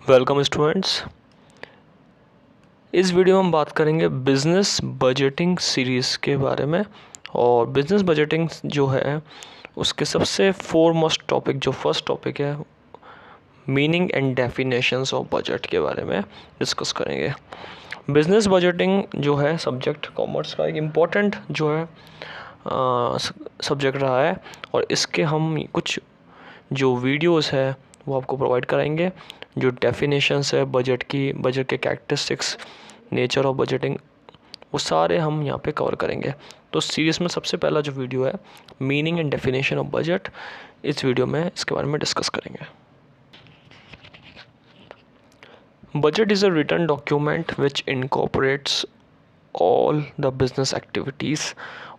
Welcome students. इस video में हम बात करेंगे बिजनेस बजटिंग सीरीज़ के बारे में। और बिजनेस बजटिंग जो है उसके सबसे फोरमोस्ट टॉपिक जो फर्स्ट टॉपिक है meaning and definitions of budget के बारे में डिस्कस करेंगे। बिजनेस बजटिंग जो है सब्जेक्ट कॉमर्स का एक इम्पॉर्टेंट जो है सब्जेक्ट रहा है, और इसके हम कुछ जो वीडियोस है वो आपको प्रोवाइड कराएंगे। जो डेफिनेशंस है बजट की, बजट के कैरेक्टरिस्टिक्स, नेचर ऑफ बजटिंग, वो सारे हम यहाँ पे कवर करेंगे। तो सीरीज़ में सबसे पहला जो वीडियो है meaning and definition of budget, इस वीडियो में इसके बारे में डिस्कस करेंगे। Budget is a written document which incorporates all the business activities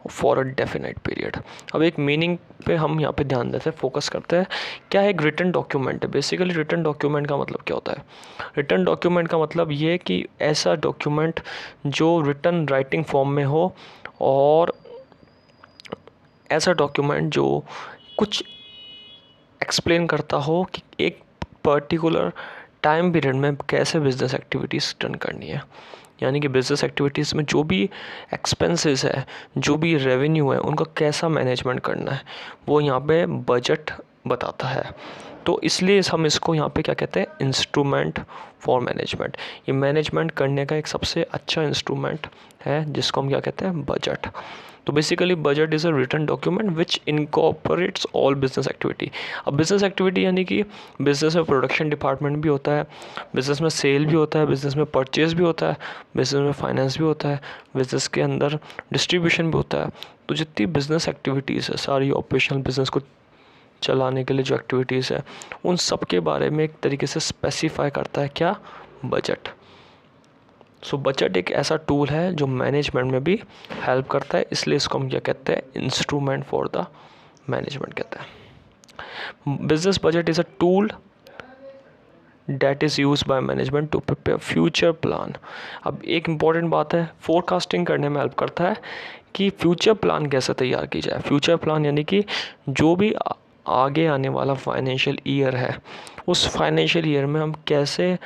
for a definite period. अब एक मीनिंग पे हम यहाँ पे ध्यान देते हैं, फोकस करते हैं। क्या एक रिटन डॉक्यूमेंट है? बेसिकली रिटन डॉक्यूमेंट का मतलब क्या होता है? रिटन डॉक्यूमेंट का मतलब ये कि ऐसा डॉक्यूमेंट जो रिटन राइटिंग फॉर्म में हो, और ऐसा डॉक्यूमेंट जो कुछ एक्सप्लेन करता हो कि एक पर्टिकुलर टाइम पीरियड में कैसे बिजनेस एक्टिविटीज़ रन करनी है। यानी कि बिज़नेस एक्टिविटीज़ में जो भी एक्सपेंसेस है, जो भी रेवेन्यू है, उनका कैसा मैनेजमेंट करना है, वो यहाँ पे बजट बताता है। तो इसलिए हम इसको यहाँ पे क्या कहते हैं, इंस्ट्रूमेंट फॉर मैनेजमेंट। ये मैनेजमेंट करने का एक सबसे अच्छा इंस्ट्रूमेंट है जिसको हम क्या कहते हैं, बजट। तो basically budget is a written document which incorporates all business activity. अब बिजनेस एक्टिविटी यानी कि बिजनेस में प्रोडक्शन डिपार्टमेंट भी होता है, बिजनेस में सेल भी होता है, बिजनेस में परचेज भी होता है, बिजनेस में फाइनेंस भी होता है, बिजनेस के अंदर डिस्ट्रीब्यूशन भी होता है। तो जितनी बिजनेस एक्टिविटीज़ है, सारी ऑपरेशनल बिजनेस को चलाने के लिए जो एक्टिविटीज़ है, उन सब के बारे में एक तरीके से स्पेसिफाई करता है क्या, बजट। सो बजट एक ऐसा टूल है जो मैनेजमेंट में भी हेल्प करता है, इसलिए इसको हम क्या कहते हैं, इंस्ट्रूमेंट फॉर द मैनेजमेंट कहते हैं। Business budget is a tool that is use by management to prepare future plan. अब एक इम्पॉर्टेंट बात है, फोरकास्टिंग करने में हेल्प करता है कि फ्यूचर प्लान कैसे तैयार की जाए। फ्यूचर प्लान यानी कि जो भी आगे आने वाला फाइनेंशियल ईयर है, उस फाइनेंशियल ईयर में हम कैसे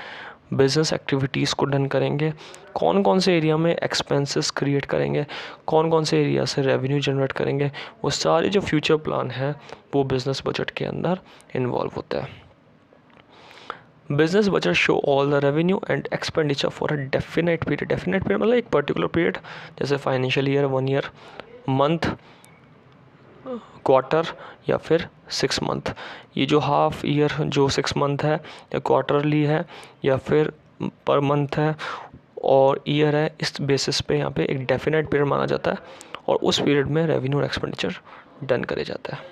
बिज़नेस एक्टिविटीज़ को डन करेंगे, कौन कौन से एरिया में एक्सपेंसेस क्रिएट करेंगे, कौन कौन से एरिया से रेवेन्यू जनरेट करेंगे, वो सारे जो फ्यूचर प्लान है वो बिज़नेस बजट के अंदर इन्वॉल्व होता है। Business budget show all the revenue and expenditure for a definite period. Definite period मतलब एक पर्टिकुलर पीरियड, जैसे financial year, 1 year, month, quarter, या फिर 6 मंथ। ये जो हाफ ईयर जो 6 मंथ है, या क्वार्टरली है, या फिर पर मंथ है, और ईयर है, इस बेसिस पे यहाँ पे एक डेफिनेट पीरियड माना जाता है, और उस पीरियड में रेवेन्यू और एक्सपेंडिचर डन करे जाता है।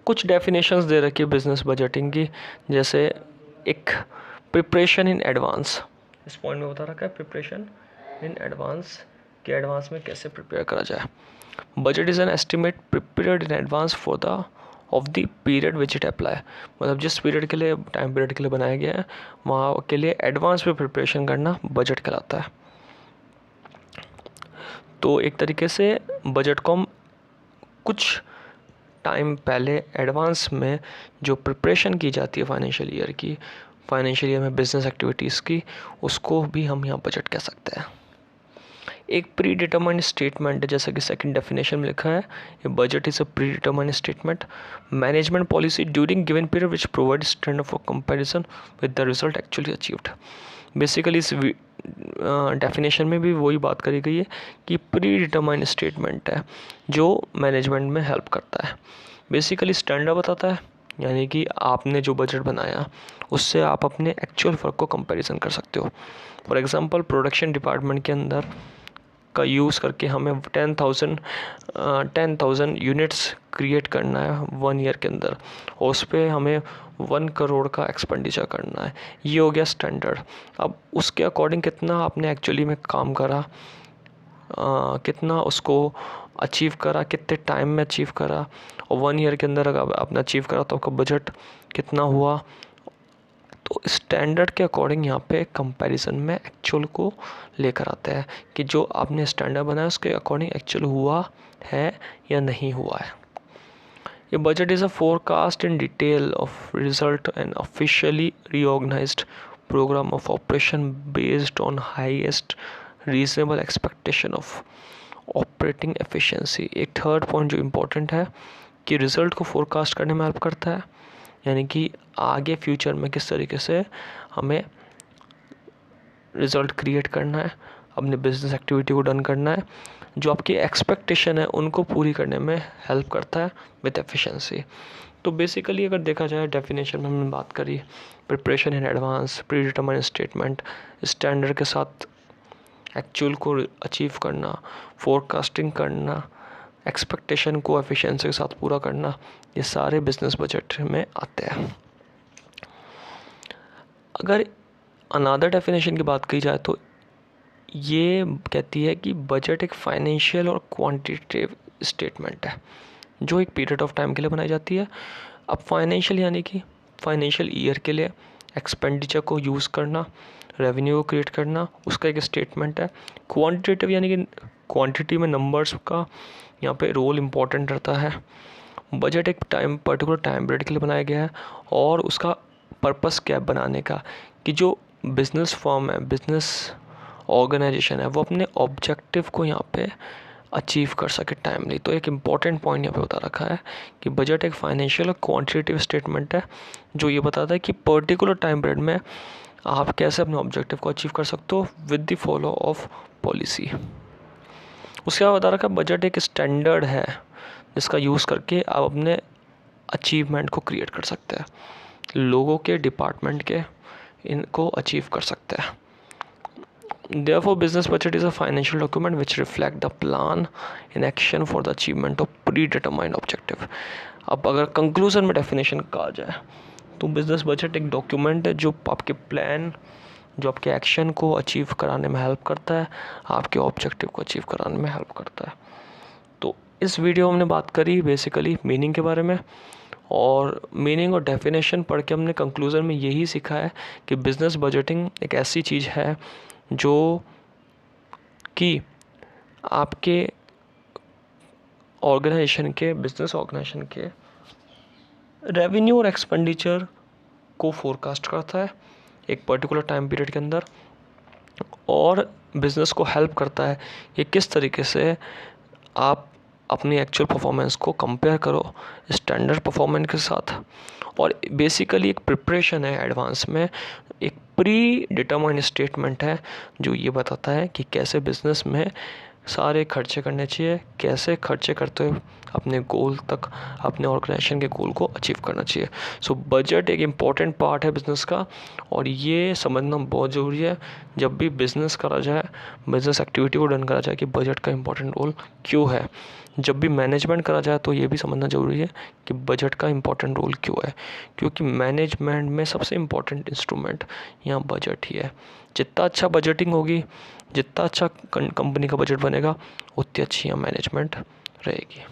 कुछ डेफिनेशंस दे रखी है बिजनेस बजटिंग की, जैसे एक प्रिपरेशन इन एडवांस। इस पॉइंट में बता रखा है प्रिपरेशन इन एडवांस, कि एडवांस में कैसे प्रिपेयर करा जाए। Budget is an estimate prepared in advance for the of the period which it apply. मतलब जिस पीरियड के लिए, टाइम पीरियड के लिए बनाया गया है, वहाँ के लिए एडवांस में प्रिपरेशन करना बजट कहलाता है। तो एक तरीके से बजट को हम कुछ टाइम पहले एडवांस में जो प्रिपरेशन की जाती है फाइनेंशियल ईयर की, फाइनेंशियल ईयर में बिजनेस एक्टिविटीज़ की, उसको भी हम यहाँ बजट कह सकते हैं। एक प्री डिटरमाइंड स्टेटमेंट है, जैसा कि सेकंड डेफिनेशन में लिखा है, ये budget is a pre determined statement management policy during given period which provide standard for comparison with the result actually achieved. Basically इस डेफिनेशन में भी वही बात करी गई है कि प्री डिटरमाइंड स्टेटमेंट है जो मैनेजमेंट में हेल्प करता है। बेसिकली स्टैंडर्ड बताता है, यानी कि आपने जो बजट बनाया उससे आप अपने एक्चुअल वर्क को कंपैरिजन कर सकते हो। फॉर एग्जांपल प्रोडक्शन डिपार्टमेंट के अंदर का यूज़ करके हमें 10,000 यूनिट्स क्रिएट करना है 1 ईयर के अंदर, और उस पर हमें 1 करोड़ का एक्सपेंडिचर करना है। ये हो गया स्टैंडर्ड। अब उसके अकॉर्डिंग कितना आपने एक्चुअली में काम करा, कितना उसको अचीव करा, कितने टाइम में अचीव करा, और 1 ईयर के अंदर अगर आपने अचीव करा तो आपका बजट कितना हुआ। तो स्टैंडर्ड के अकॉर्डिंग यहाँ पे कंपैरिजन में एक्चुअल को लेकर आता है कि जो आपने स्टैंडर्ड बनाया उसके अकॉर्डिंग एक्चुअल हुआ है या नहीं हुआ है। A budget is a forecast in detail of result and officially reorganized program of operation based on highest reasonable expectation of operating efficiency. एक थर्ड पॉइंट जो इम्पोर्टेंट है कि रिज़ल्ट को फोरकास्ट करने में हेल्प करता है, यानी कि आगे फ्यूचर में किस तरीके से हमें रिज़ल्ट क्रिएट करना है, अपने बिजनेस एक्टिविटी को डन करना है, जो आपकी एक्सपेक्टेशन है उनको पूरी करने में हेल्प करता है विद एफिशिएंसी। तो बेसिकली अगर देखा जाए डेफिनेशन में हमने बात करी, preparation in advance, pre determined statement, standard के साथ एक्चुअल को अचीव करना, फोरकास्टिंग करना, एक्सपेक्टेशन को एफिशिएंसी के साथ पूरा करना, ये सारे बिजनेस बजट में आते हैं। अगर अनदर डेफिनेशन की बात की जाए तो ये कहती है कि बजट एक फाइनेंशियल और क्वांटिटेटिव स्टेटमेंट है जो एक पीरियड ऑफ टाइम के लिए बनाई जाती है। अब फाइनेंशियल यानी कि फाइनेंशियल ईयर के लिए एक्सपेंडिचर को यूज़ करना, रेवेन्यू को क्रिएट करना, उसका एक स्टेटमेंट है। क्वांटिटेटिव यानी कि क्वांटिटी में नंबर्स का यहाँ पे रोल इम्पॉर्टेंट रहता है। बजट एक पर्टिकुलर टाइम पीरियड के लिए बनाया गया है और उसका पर्पस क्या है बनाने का, कि जो बिज़नेस फर्म है, बिज़नेस ऑर्गेनाइजेशन है, वो अपने ऑब्जेक्टिव को यहाँ पे अचीव कर सके टाइमली। तो एक इम्पॉर्टेंट पॉइंट यहाँ पे बता रखा है कि बजट एक फाइनेंशियल और क्वांटिटेटिव स्टेटमेंट है जो ये बताता है कि पर्टिकुलर टाइम पीरियड में आप कैसे अपने ऑब्जेक्टिव को अचीव कर सकते हो with the follow of policy. उसके बाद बता रखा है बजट एक स्टैंडर्ड है जिसका यूज़ करके आप अपने अचीवमेंट को क्रिएट कर सकते हैं, लोगों के, डिपार्टमेंट के, इनको अचीव कर सकते हैं। Therefore, business budget is a financial document which reflect the plan in action for the achievement of predetermined objective। अब अगर कंक्लूजन में डेफिनेशन कहा जाए तो बिजनेस बजट एक डॉक्यूमेंट है जो आपके प्लान, जो आपके एक्शन को अचीव कराने में हेल्प करता है, आपके ऑब्जेक्टिव को अचीव कराने में हेल्प करता है। तो इस वीडियो में हमने बात करी बेसिकली मीनिंग के बारे में, और मीनिंग और डेफिनेशन पढ़ के हमने कंक्लूज़न में यही सीखा है कि बिज़नेस बजटिंग एक ऐसी चीज़ है जो कि आपके ऑर्गेनाइजेशन के, बिजनेस ऑर्गेनाइजेशन के रेवेन्यू और एक्सपेंडिचर को फोरकास्ट करता है एक पर्टिकुलर टाइम पीरियड के अंदर, और बिज़नेस को हेल्प करता है कि किस तरीके से आप अपनी एक्चुअल परफॉर्मेंस को कंपेयर करो स्टैंडर्ड परफॉर्मेंस के साथ। और बेसिकली एक प्रिपरेशन है एडवांस में, एक प्री डिटरमाइंड स्टेटमेंट है जो ये बताता है कि कैसे बिज़नेस में सारे खर्चे करने चाहिए, कैसे खर्चे करते हुए अपने गोल तक, अपने ऑर्गेनाइजेशन के गोल को अचीव करना चाहिए। सो बजट एक इम्पॉर्टेंट पार्ट है बिज़नेस का, और ये समझना बहुत ज़रूरी है जब भी बिज़नेस करा जाए, बिज़नेस एक्टिविटी को डन करा जाए कि बजट का इम्पॉर्टेंट रोल क्यों है। जब भी मैनेजमेंट करा जाए तो ये भी समझना ज़रूरी है कि बजट का इम्पॉर्टेंट रोल क्यों है, क्योंकि मैनेजमेंट में सबसे इम्पॉर्टेंट इंस्ट्रूमेंट यहाँ बजट ही है। जितना अच्छा बजटिंग होगी, जितना अच्छा कंपनी का बजट बनेगा, उतनी अच्छी यहाँ मैनेजमेंट रहेगी।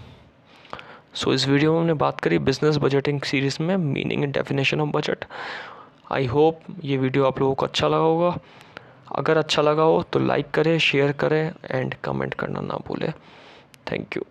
सो इस वीडियो में हमने बात करी बिजनेस बजटिंग सीरीज़ में meaning and definition of budget. I hope ये वीडियो आप लोगों को अच्छा लगा होगा। अगर अच्छा लगा हो तो लाइक करें, शेयर करें एंड कमेंट करना ना भूलें। Thank you.